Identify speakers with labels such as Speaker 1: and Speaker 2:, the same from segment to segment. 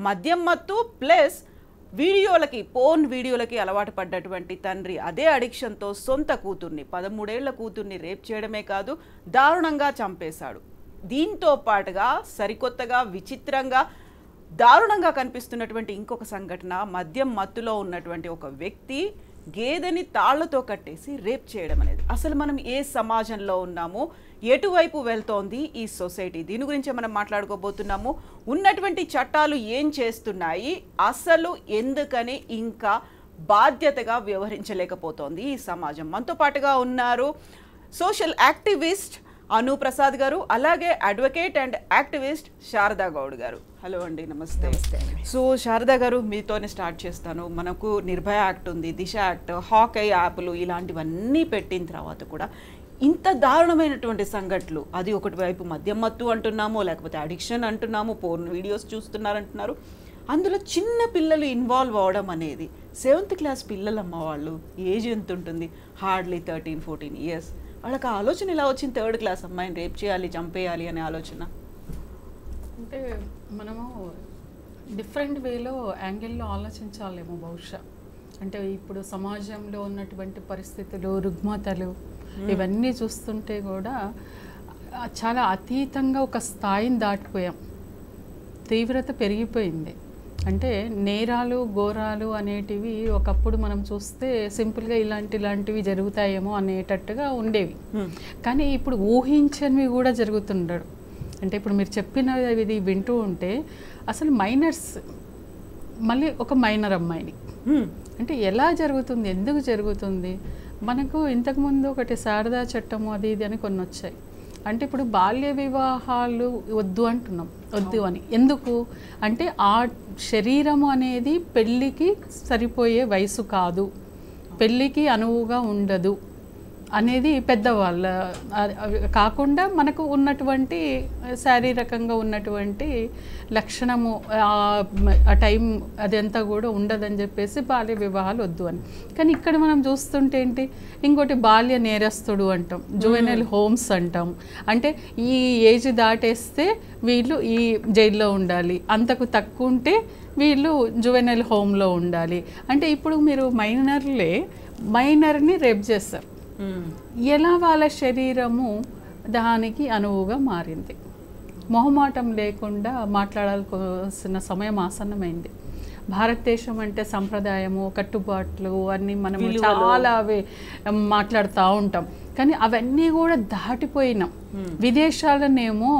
Speaker 1: మద్యం మత్తు plus వీడియోలకి porn వీడియోలకి అలవాటు పడ్డటువంటి తండ్రి అదే అడిక్షన్తో సొంత కూతుర్ని 13 ఏళ్ల కూతుర్ని రేప్ చేయడమే కాదు దారుణంగా చంపేశాడు. దీంతో పాటుగా సరికొత్తగా విచిత్రంగా దారుణంగా కనిపిస్తున్నటువంటి ఇంకొక సంఘటన, మద్యం మత్తులో ఉన్నటువంటి ఒక వ్యక్తి గేదెని తాళ్లతో కట్టేసి రేప్ చేయడం అనేది. అసలు మనం ఏ సమాజంలో ఉన్నాము, ఎటువైపు వెళ్తోంది ఈ సొసైటీ, దీని గురించి మనం మాట్లాడుకోబోతున్నాము. ఉన్నటువంటి చట్టాలు ఏం చేస్తున్నాయి, అసలు ఎందుకని ఇంకా బాధ్యతగా వ్యవహరించలేకపోతోంది ఈ సమాజం. మనతో పాటుగా ఉన్నారు సోషల్ యాక్టివిస్ట్ అను ప్రసాద్ గారు, అలాగే advocate and activist Sharada Goud గారు. హలో అండి, నమస్తే. సో శారదా గారు, మీతోనే స్టార్ట్ చేస్తాను. మనకు నిర్భయ యాక్ట్ ఉంది, దిశ యాక్ట్, హాకై యాప్లు ఇలాంటివన్నీ పెట్టిన తర్వాత కూడా ఇంత దారుణమైనటువంటి సంఘటనలు, అది ఒకటి వైపు మద్యం మత్తు అంటున్నాము, లేకపోతే అడిక్షన్ అంటున్నాము, పోర్న్ వీడియోస్ చూస్తున్నారంటున్నారు, అందులో చిన్న పిల్లలు ఇన్వాల్వ్ అవడం అనేది. 7th క్లాస్ పిల్లలమ్మ, వాళ్ళు ఏజ్ ఎంత ఉంటుంది, హార్డ్లీ 13-14 ఇయర్స్. వాళ్ళకి ఆలోచన ఎలా వచ్చింది 3rd క్లాస్ అమ్మాయిని రేప్ చేయాలి, చంపేయాలి అనే ఆలోచన?
Speaker 2: అంటే మనము డిఫరెంట్ వేలో యాంగిల్లో ఆలోచించాలేమో బహుశా. అంటే ఇప్పుడు సమాజంలో ఉన్నటువంటి పరిస్థితులు, రుగ్మతలు ఇవన్నీ చూస్తుంటే కూడా చాలా అతీతంగా ఒక స్థాయిని దాటిపోయాం. తీవ్రత పెరిగిపోయింది. అంటే నేరాలు ఘోరాలు అనేటివి ఒకప్పుడు మనం చూస్తే సింపుల్గా ఇలాంటివి జరుగుతాయేమో అనేటట్టుగా ఉండేవి. కానీ ఇప్పుడు ఊహించనివి కూడా జరుగుతుండడు. అంటే ఇప్పుడు మీరు చెప్పినది వింటూ ఉంటే అసలు మైనర్స్, మళ్ళీ ఒక మైనర్ అమ్మాయిని, అంటే ఎలా జరుగుతుంది, ఎందుకు జరుగుతుంది? మనకు ఇంతకుముందు ఒకటి శారదా చట్టము అది ఇది అని కొన్ని వచ్చాయి. అంటే ఇప్పుడు బాల్య వివాహాలు వద్దు అంటున్నాం, వద్దు అని. ఎందుకు అంటే ఆ శరీరము అనేది పెళ్ళికి సరిపోయే వయసు కాదు, పెళ్ళికి అనువుగా ఉండదు అనేది పెద్దవాళ్ళ కాకుండా మనకు ఉన్నటువంటి శారీరకంగా ఉన్నటువంటి లక్షణము ఆ టైం అదంతా కూడా ఉండదని చెప్పేసి బాల్య వివాహాలు వద్దు అని. కానీ ఇక్కడ మనం చూస్తుంటే ఏంటి, ఇంకోటి బాల్య నేరస్తుడు అంటాం, జువెనైల్ హోమ్స్ అంటాం. అంటే ఈ ఏజ్ దాటేస్తే వీళ్ళు ఈ జైల్లో ఉండాలి, అంతకు తక్కువ ఉంటే వీళ్ళు జువెనైల్ హోమ్లో ఉండాలి. అంటే ఇప్పుడు మీరు మైనర్ని రేప్ చేస్తారు. ఎలా వాళ్ళ శరీరము దానికి అనువుగా మారింది? మొహమాటం లేకుండా మాట్లాడాల్సిన సమయం ఆసన్నమైంది. భారతదేశం అంటే సంప్రదాయము, కట్టుబాట్లు అన్నీ మనం చాలా మాట్లాడుతూ ఉంటాం. కానీ అవన్నీ కూడా దాటిపోయినాం. విదేశాలనేమో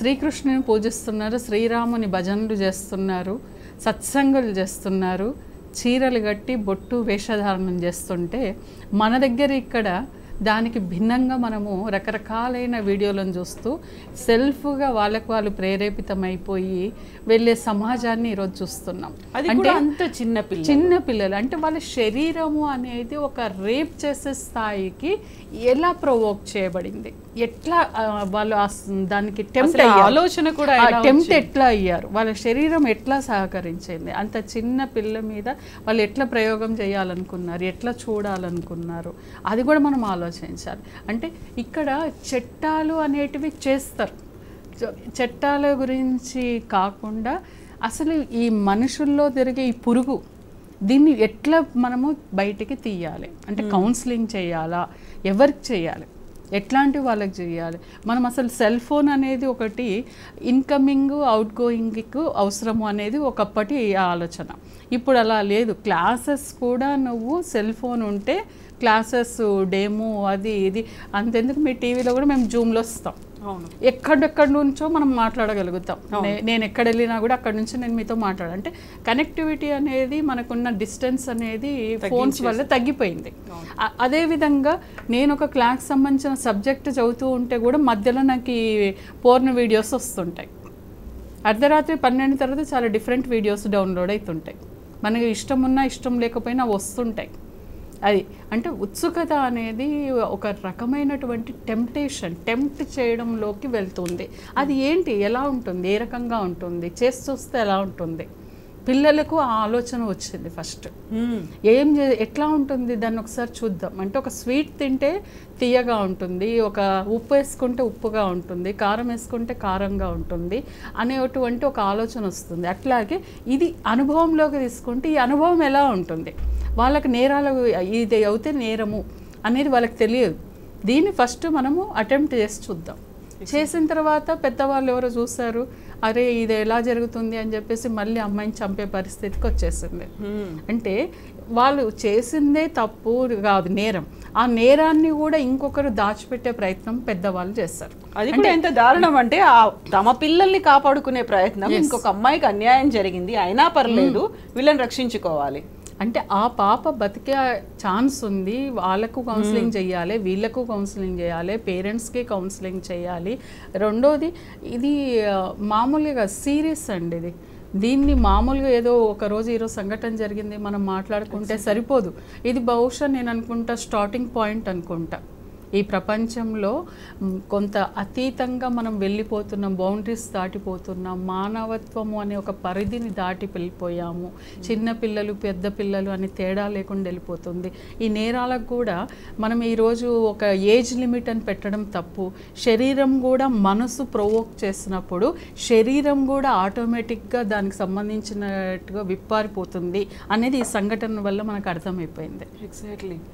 Speaker 2: శ్రీకృష్ణుని పూజిస్తున్నారు, శ్రీరాముని భజనలు చేస్తున్నారు, సత్సంగులు చేస్తున్నారు, చీరలు కట్టి బొట్టు వేషధారణం చేస్తుంటే మన దగ్గర ఇక్కడ దానికి భిన్నంగా మనము రకరకాలైన వీడియోలను చూస్తూ సెల్ఫ్గా వాళ్ళకు వాళ్ళు ప్రేరేపితమైపోయి వెళ్ళే సమాజాన్ని ఈరోజు చూస్తున్నాం.
Speaker 1: అంటే అంత చిన్న
Speaker 2: పిల్లలు అంటే వాళ్ళ శరీరము అనేది ఒక రేప్ చేసే స్థాయికి ఎలా ప్రొవోక్ చేయబడింది, ఎట్లా వాళ్ళు దానికి
Speaker 1: ఆలోచన కూడా
Speaker 2: టెంప్ట్ ఎట్లా అయ్యారు, వాళ్ళ శరీరం ఎట్లా సహకరించింది, అంత చిన్న పిల్ల మీద వాళ్ళు ఎట్లా ప్రయోగం చేయాలనుకున్నారు, ఎట్లా చూడాలనుకున్నారు, అది కూడా మనం ఆలోచించాలి. అంటే ఇక్కడ చట్టాలు అనేటివి చేస్తారు, చట్టాల గురించి కాకుండా అసలు ఈ మనుషుల్లో తిరిగే ఈ పురుగు, దీన్ని ఎట్లా మనము బయటికి తీయాలి, అంటే కౌన్సిలింగ్ చేయాలా, ఎవరికి చేయాలి, ఎట్లాంటి వాళ్ళకి చేయాలి. మనం అసలు సెల్ ఫోన్ అనేది ఒకటి ఇన్కమింగ్ అవుట్ గోయింగ్కు అవసరము అనేది ఒకప్పటి ఆలోచన. ఇప్పుడు అలా లేదు. క్లాసెస్ కూడా నువ్వు సెల్ ఫోన్ ఉంటే క్లాసెస్ డెమో అది ఇది అంతెందుకు, మీ టీవీలో కూడా మేము జూమ్లో వస్తాం, ఎక్కడెక్కడి నుంచో మనం మాట్లాడగలుగుతాం. నేను ఎక్కడ వెళ్ళినా కూడా అక్కడ నుంచి నేను మీతో అంటే కనెక్టివిటీ అనేది మనకున్న డిస్టెన్స్ అనేది ఫోన్స్ వల్ల తగ్గిపోయింది. అదేవిధంగా నేను ఒక క్లాస్ సంబంధించిన సబ్జెక్ట్ చదువుతూ ఉంటే కూడా మధ్యలో నాకు ఈ పోర్న్ వీడియోస్ వస్తుంటాయి. అర్ధరాత్రి 12 తర్వాత చాలా డిఫరెంట్ వీడియోస్ డౌన్లోడ్ అవుతుంటాయి. మనకి ఇష్టం ఉన్నా ఇష్టం లేకపోయినా వస్తుంటాయి. అది అంటే ఉత్సుకత అనేది ఒక రకమైనటువంటి టెంప్ట్ చేయడంలోకి వెళ్తుంది. అది ఏంటి, ఎలా ఉంటుంది, ఏ రకంగా ఉంటుంది, చేసి చూస్తే ఎలా ఉంటుంది, పిల్లలకు ఆ ఆలోచన వచ్చింది ఫస్ట్. ఎట్లా ఉంటుంది దాన్ని ఒకసారి చూద్దాం అంటే, ఒక స్వీట్ తింటే తీయగా ఉంటుంది, ఒక ఉప్పు వేసుకుంటే ఉప్పుగా ఉంటుంది, కారం వేసుకుంటే కారంగా ఉంటుంది అనేటువంటి ఒక ఆలోచన వస్తుంది. అట్లాగే ఇది అనుభవంలోకి తీసుకుంటే ఈ అనుభవం ఎలా ఉంటుంది, వాళ్ళకి నేరాలు ఇది అవుతే నేరము అనేది వాళ్ళకి తెలియదు. దీన్ని ఫస్ట్ మనము అటెంప్ట్ చేసి చూద్దాం. చేసిన తర్వాత పెద్దవాళ్ళు ఎవరో చూస్తారు, అరే ఇది ఎలా జరుగుతుంది అని చెప్పేసి మళ్ళీ అమ్మాయిని చంపే పరిస్థితికి వచ్చేసింది. అంటే వాళ్ళు చేసిందే తప్పు కాదు, నేరం. ఆ నేరాన్ని కూడా ఇంకొకరు దాచిపెట్టే ప్రయత్నం పెద్దవాళ్ళు చేస్తారు.
Speaker 1: అది కూడా ఎంత దారుణం అంటే, తమ పిల్లల్ని కాపాడుకునే ప్రయత్నం, ఇంకొక అమ్మాయికి అన్యాయం జరిగింది అయినా పర్లేదు వీళ్ళని రక్షించుకోవాలి
Speaker 2: అంటే ఆ పాప బతికే ఛాన్స్ ఉంది, వాళ్ళకు కౌన్సిలింగ్ చేయాలి, వీళ్ళకు కౌన్సిలింగ్ చేయాలి, పేరెంట్స్కి కౌన్సిలింగ్ చేయాలి. రెండోది ఇది మామూలుగా సీరియస్ అండి. దీన్ని మామూలుగా ఏదో ఒకరోజు ఈరోజు సంఘటన జరిగింది మనం మాట్లాడుకుంటే సరిపోదు. ఇది బహుశా నేను అనుకుంటా స్టార్టింగ్ పాయింట్ అనుకుంటా. ఈ ప్రపంచంలో కొంత అతీతంగా మనం వెళ్ళిపోతున్నాం, బౌండరీస్ దాటిపోతున్నాం, మానవత్వము అనే ఒక పరిధిని దాటి వెళ్ళిపోయాము. చిన్న పిల్లలు పెద్ద పిల్లలు అని తేడా లేకుండా వెళ్ళిపోతుంది. ఈ నేరాలకు కూడా మనం ఈరోజు ఒక ఏజ్ లిమిట్ అని పెట్టడం తప్పు. శరీరం కూడా మనసు ప్రొవోక్ చేసినప్పుడు శరీరం కూడా ఆటోమేటిక్గా దానికి సంబంధించినట్టుగా విప్పారిపోతుంది అనేది ఈ సంఘటన వల్ల మనకు అర్థమైపోయింది.
Speaker 1: ఎగ్జాక్ట్లీ.